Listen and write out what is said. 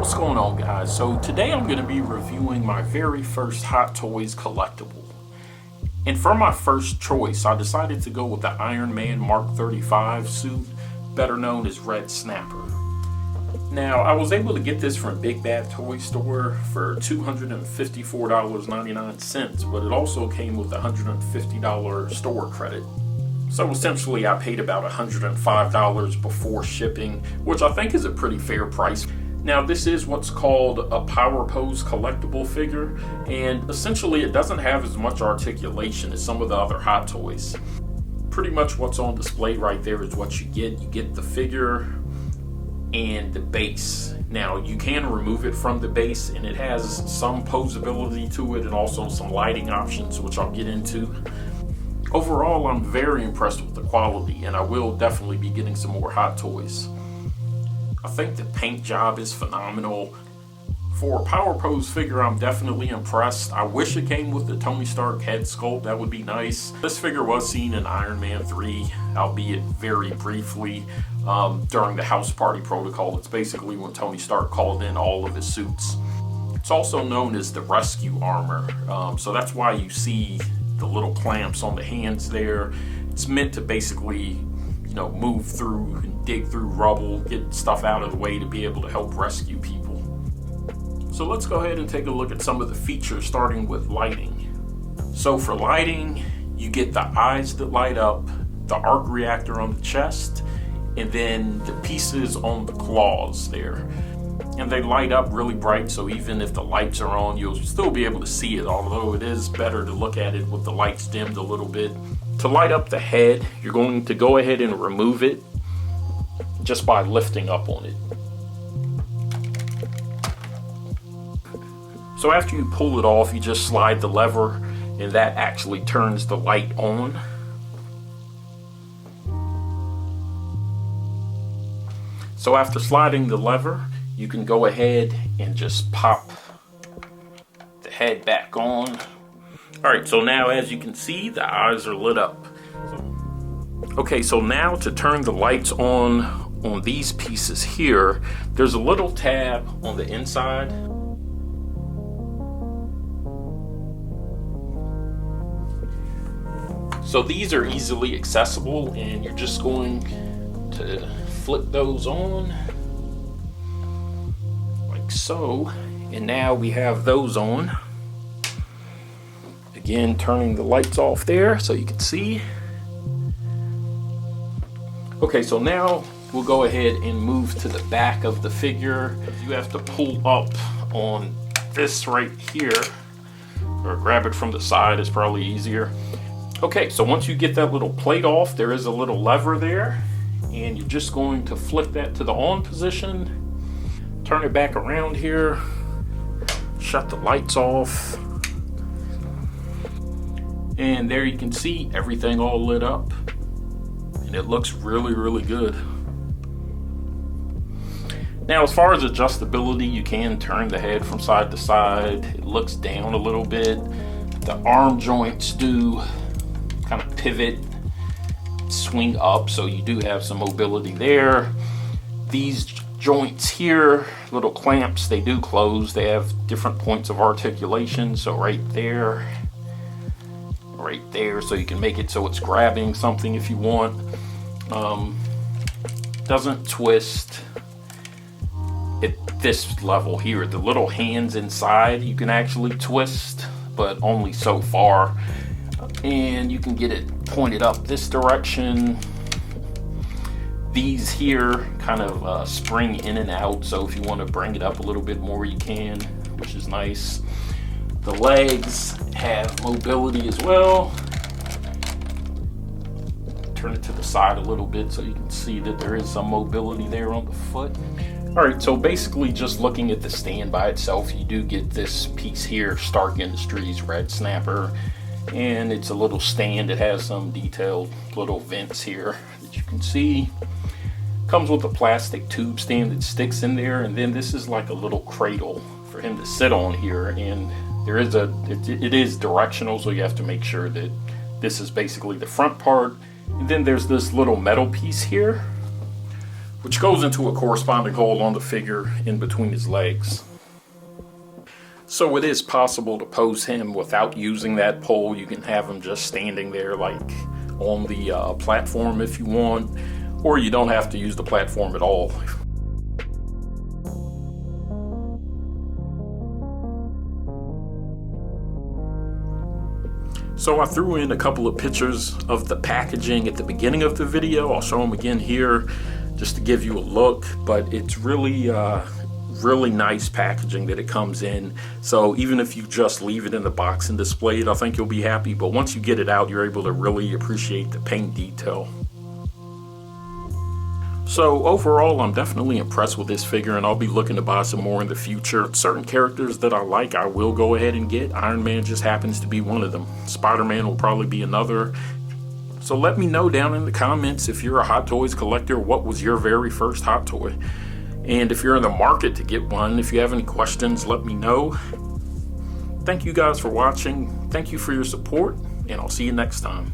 What's going on, guys? So today I'm going to be reviewing my very first Hot Toys collectible. And for my first choice, I decided to go with the Iron Man Mark 35 suit, better known as Red Snapper. Now, I was able to get this from Big Bad Toy Store for $254.99, but it also came with a $150 store credit. So essentially I paid about $105 before shipping, which I think is a pretty fair price. Now, this is what's called a Power Pose collectible figure, and essentially it doesn't have as much articulation as some of the other Hot Toys. Pretty much what's on display right there is what you get. You get the figure and the base. Now, you can remove it from the base, and it has some posability to it and also some lighting options, which I'll get into. Overall, I'm very impressed with the quality, and I will definitely be getting some more Hot Toys. I think the paint job is phenomenal. For a Power Pose figure, I'm definitely impressed. I wish it came with the Tony Stark head sculpt. That would be nice. This figure was seen in Iron Man 3, albeit very briefly, during the House Party Protocol. It's basically when Tony Stark called in all of his suits. It's also known as the rescue armor, so that's why you see the little clamps on the hands there. It's meant to basically, move through and dig through rubble, get stuff out of the way to be able to help rescue people. So let's go ahead and take a look at some of the features, starting with lighting. So for lighting, you get the eyes that light up, the arc reactor on the chest, and then the pieces on the claws there. And they light up really bright, so even if the lights are on, you'll still be able to see it, although it is better to look at it with the lights dimmed a little bit. To light up the head, you're going to go ahead and remove it just by lifting up on it. So after you pull it off, you just slide the lever, and that actually turns the light on. So after sliding the lever, you can go ahead and just pop the head back on. Alright, so now as you can see, the eyes are lit up. Okay, so now to turn the lights on these pieces here, there's a little tab on the inside. So these are easily accessible, and you're just going to flip those on like so, and now we have those on. Again, turning the lights off there so you can see. Okay, so now we'll go ahead and move to the back of the figure. You have to pull up on this right here, or grab it from the side is probably easier. Okay, so once you get that little plate off, there is a little lever there, and you're just going to flip that to the on position, turn it back around here, shut the lights off, and there you can see everything all lit up, and it looks really, really good. Now, as far as adjustability, you can turn the head from side to side. It looks down a little bit. The arm joints do kind of pivot, swing up, so you do have some mobility there. These joints here, little clamps, they do close. They have different points of articulation, so right there, so you can make it so it's grabbing something if you want. Doesn't twist at this level here. The little hands inside you can actually twist, but only so far. And you can get it pointed up this direction. These here kind of spring in and out, so if you want to bring it up a little bit more, you can, which is nice. The legs have mobility as well. Turn it to the side a little bit so you can see that there is some mobility there on the foot. Alright, so basically just looking at the stand by itself, you do get this piece here, Stark Industries Red Snapper, and it's a little stand. It has some detailed little vents here that you can see. Comes with a plastic tube stand that sticks in there, and then this is like a little cradle for him to sit on here, and there is it is directional, so you have to make sure that this is basically the front part. And then there's this little metal piece here which goes into a corresponding hole on the figure in between his legs. So it is possible to pose him without using that pole. You can have him just standing there like on the platform if you want, or you don't have to use the platform at all. So I threw in a couple of pictures of the packaging at the beginning of the video. I'll show them again here just to give you a look, but it's really nice packaging that it comes in. So even if you just leave it in the box and display it, I think you'll be happy. But once you get it out, you're able to really appreciate the paint detail. So overall, I'm definitely impressed with this figure, and I'll be looking to buy some more in the future. Certain characters that I like, I will go ahead and get. Iron Man just happens to be one of them. Spider-Man will probably be another. So let me know down in the comments, if you're a Hot Toys collector, what was your very first Hot Toy? And if you're in the market to get one, if you have any questions, let me know. Thank you guys for watching. Thank you for your support, and I'll see you next time.